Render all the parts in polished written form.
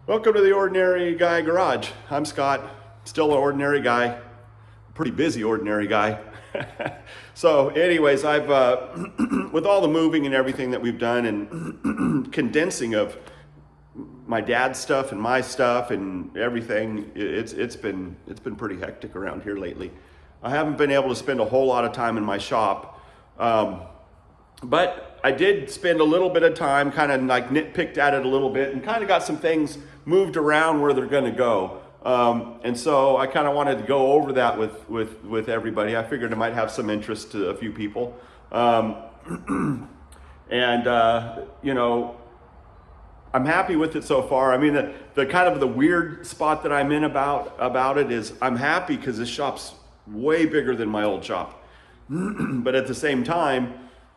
Welcome to the Ordinary Guy Garage. I'm Scott, still an ordinary guy, pretty busy ordinary guy. So anyways, I've, with all the moving and everything that we've done and condensing of my dad's stuff and my stuff and everything, it's been pretty hectic around here lately. I haven't been able to spend a whole lot of time in my shop, but I did spend a little bit of time kind of like nitpicked at it a little bit and kind of got some things moved around where they're going to go. And so I kind of wanted to go over that with everybody. I figured it might have some interest to a few people. You know, I'm happy with it so far. I mean, the kind of the weird spot that I'm in about it is I'm happy because this shop's way bigger than my old shop. But at the same time,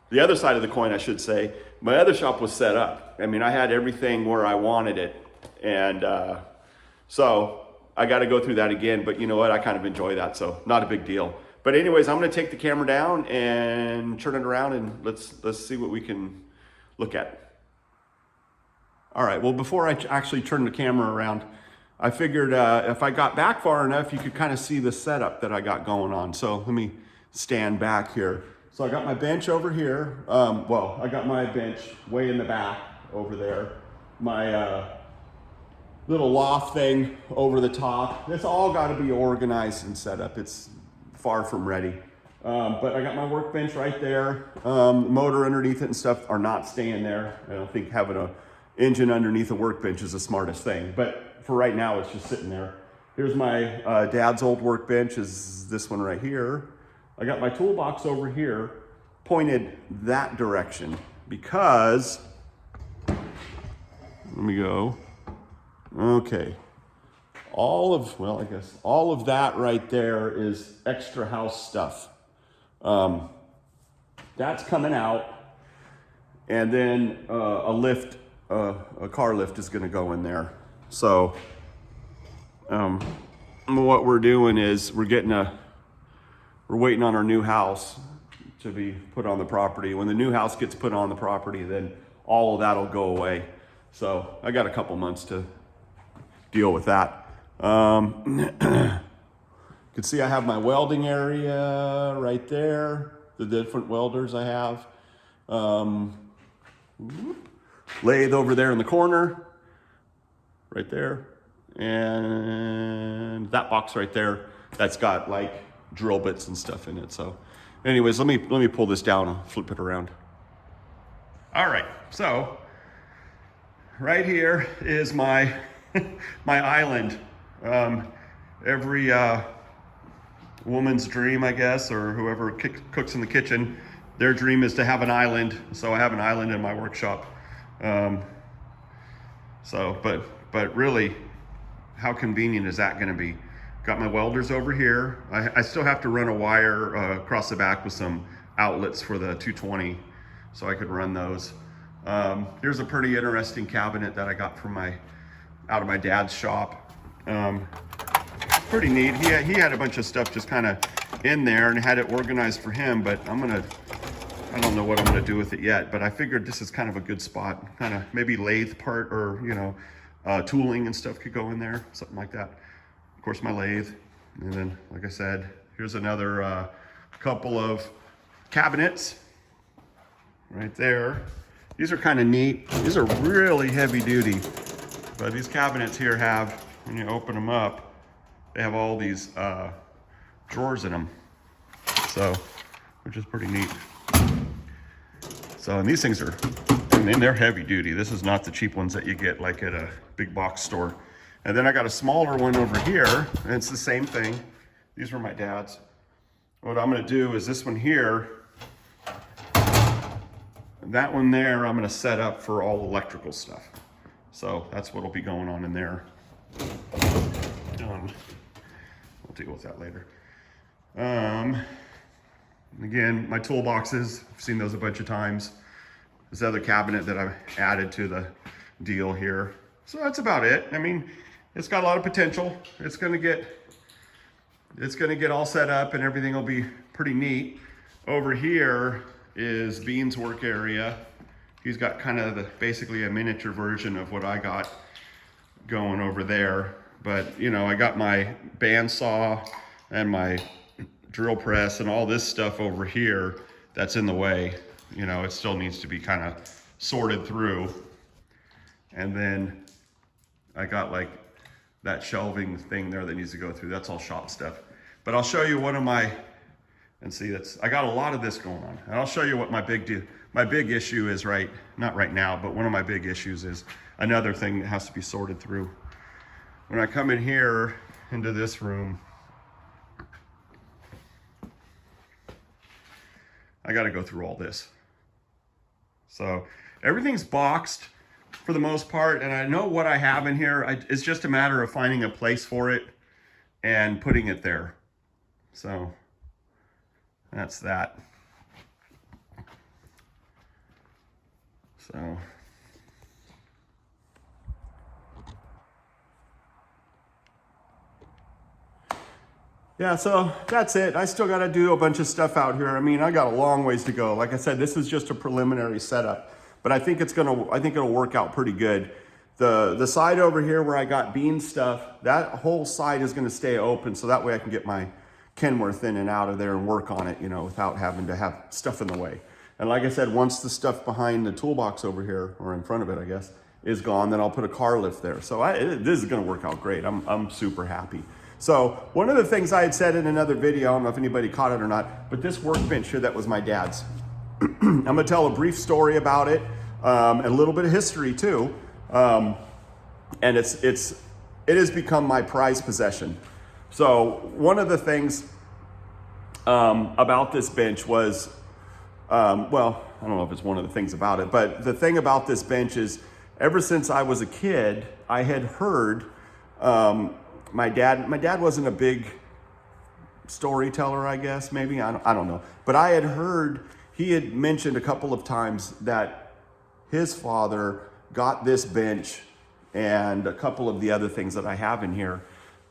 the other side of the coin, I should say, my other shop was set up. I mean, I had everything where I wanted it. And so I got to go through that again. But you know what? I kind of enjoy that. So not a big deal. But anyways, I'm going to take the camera down and turn it around and let's see what we can look at. All right. Well, before I actually turn the camera around, I figured if I got back far enough, you could kind of see the setup that I got going on. So let me stand back here. So I got my bench over here. Well, I got my bench way in the back over there. My little loft thing over the top. It's all got to be organized and set up. It's far from ready. But I got my workbench right there. Motor underneath it and stuff are not staying there. I don't think having an engine underneath a workbench is the smartest thing. But for right now, it's just sitting there. Here's my dad's old workbench, is this one right here. I got my toolbox over here pointed that direction because, let me go. Okay. All of that right there is extra house stuff. That's coming out. And then a car lift is going to go in there. So what we're doing is we're waiting on our new house to be put on the property. When the new house gets put on the property, then all of that'll go away. So I got a couple months to deal with that. You can see I have my welding area right there, the different welders I have. Lathe over there in the corner, right there. And that box right there, that's got like drill bits and stuff in it. So anyways, let me pull this down and flip it around. All right, so right here is my my island. Every woman's dream, I guess, or whoever cooks in the kitchen, their dream is to have an island. So I have an island in my workshop. But really, how convenient is that going to be? Got my welders over here. I still have to run a wire across the back with some outlets for the 220, so I could run those. Here's a pretty interesting cabinet that I got from out of my dad's shop. Pretty neat. He had a bunch of stuff just kind of in there and had it organized for him, but I don't know what I'm gonna do with it yet, but I figured this is kind of a good spot. Kind of maybe lathe part or, you know, tooling and stuff could go in there, something like that. Of course, my lathe. And then, like I said, here's another couple of cabinets right there. These are kind of neat. These are really heavy duty, but these cabinets here have, when you open them up, they have all these drawers in them. So, which is pretty neat. So, and these things are, I mean, they're heavy duty. This is not the cheap ones that you get like at a big box store. And then I got a smaller one over here, and it's the same thing. These were my dad's. What I'm gonna do is this one here, and that one there, I'm gonna set up for all electrical stuff. So that's what'll be going on in there. We'll deal with that later. Again, my toolboxes, I've seen those a bunch of times. This other cabinet that I've added to the deal here. So that's about it. I mean, it's got a lot of potential. It's gonna get all set up and everything will be pretty neat. Over here is Bean's work area. He's got kind of basically a miniature version of what I got going over there. But, you know, I got my bandsaw and my drill press and all this stuff over here that's in the way. You know, it still needs to be kind of sorted through. And then I got like that shelving thing there that needs to go through. That's all shop stuff. But I'll show you one of my, and see, I got a lot of this going on. And I'll show you what my big issue is not right now, but one of my big issues is another thing that has to be sorted through. When I come in here into this room, I got to go through all this. So everything's boxed for the most part, and I know what I have in here. It's just a matter of finding a place for it and putting it there. So that's that. So yeah, so that's it. I still got to do a bunch of stuff out here. I mean, I got a long ways to go. Like I said, this is just a preliminary setup, but I think it'll work out pretty good. The side over here where I got bean stuff, that whole side is going to stay open, so that way I can get my Kenworth in and out of there and work on it, you know, without having to have stuff in the way. And like I said, once the stuff behind the toolbox over here, or in front of it, I guess, is gone, then I'll put a car lift there. So this is going to work out great. I'm super happy. So one of the things I had said in another video, I don't know if anybody caught it or not, but this workbench here, that was my dad's. I'm going to tell a brief story about it, and a little bit of history too. And it has become my prized possession. So one of the things about this bench was, well, I don't know if it's one of the things about it, but the thing about this bench is ever since I was a kid, I had heard my dad wasn't a big storyteller, I guess, maybe, I don't know. But I had heard, he had mentioned a couple of times that his father got this bench and a couple of the other things that I have in here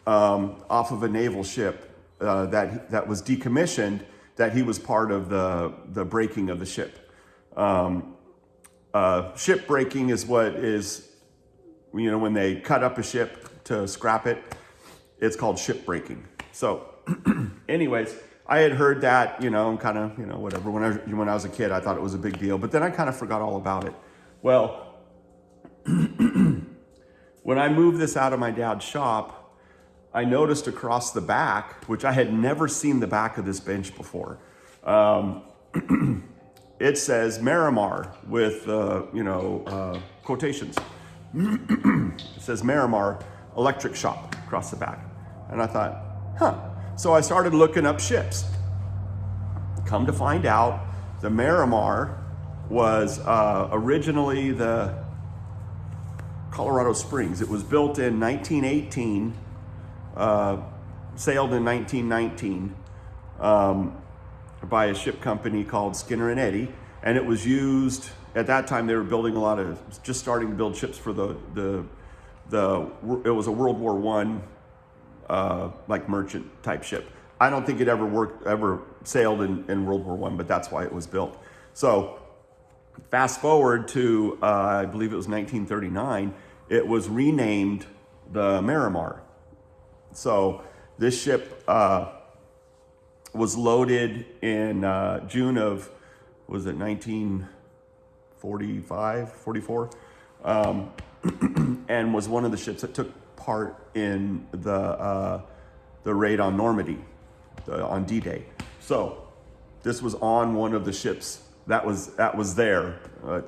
off of a naval ship that was decommissioned, that he was part of the breaking of the ship. Ship breaking is what is, you know, when they cut up a ship to scrap it, it's called ship breaking. So anyways, I had heard that, you know, kind of, you know, whatever. When I was a kid, I thought it was a big deal, but then I kind of forgot all about it. Well, when I moved this out of my dad's shop, I noticed across the back, which I had never seen the back of this bench before. It says Miramar with, quotations. It says Miramar Electric Shop across the back. And I thought, huh. So I started looking up ships. Come to find out, the Miramar was originally the Colorado Springs. It was built in 1918, sailed in 1919 by a ship company called Skinner and Eddy. And it was used, at that time they were building just starting to build ships for it was a World War I, like merchant type ship. I don't think it ever sailed in World War I, but that's why it was built. So fast forward to, I believe it was 1939, it was renamed the Miramar. So this ship was loaded in June of, was it 1945, 44? And was one of the ships that took part in the raid on Normandy, on D-Day. So this was on one of the ships that was there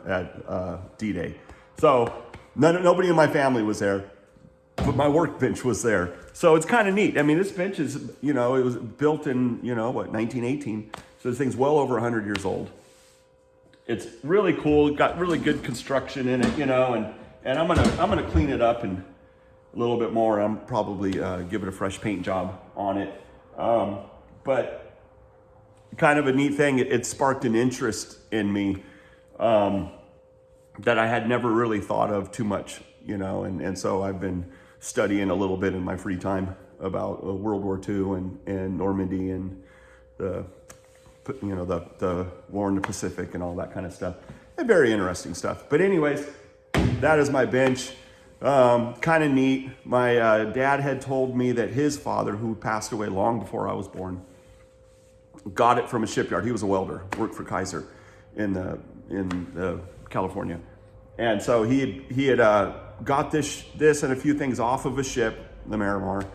at D-Day. So nobody in my family was there, but my workbench was there. So it's kind of neat. I mean, this bench is, it was built in, 1918. So this thing's well over 100 years old. It's really cool. It got really good construction in it, and I'm gonna clean it up and a little bit more. I'm probably give it a fresh paint job on it. But kind of a neat thing. It sparked an interest in me that I had never really thought of too much, and so I've been studying a little bit in my free time about World War II and Normandy and the war in the Pacific and all that kind of stuff. And very interesting stuff. But anyways, that is my bench. Kind of neat. My dad had told me that his father, who passed away long before I was born, got it from a shipyard. He was a welder, worked for Kaiser in California. And so he had got this and a few things off of a ship, the Miramar,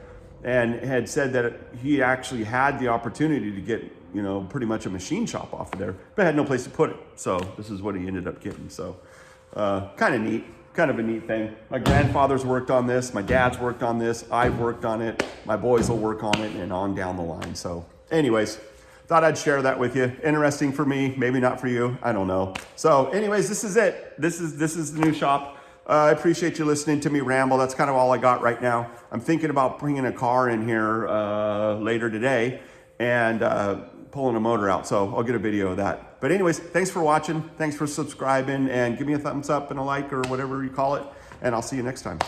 and had said that he actually had the opportunity to get, pretty much a machine shop off of there, but had no place to put it. So this is what he ended up getting. So kind of neat, kind of a neat thing. My grandfather's worked on this. My dad's worked on this. I've worked on it. My boys will work on it, and on down the line. So anyways, thought I'd share that with you. Interesting for me, maybe not for you. I don't know. So anyways, this is it. This is the new shop. I appreciate you listening to me ramble. That's kind of all I got right now. I'm thinking about bringing a car in here later today and pulling a motor out. So I'll get a video of that. But anyways, thanks for watching. Thanks for subscribing, and give me a thumbs up and a like or whatever you call it. And I'll see you next time.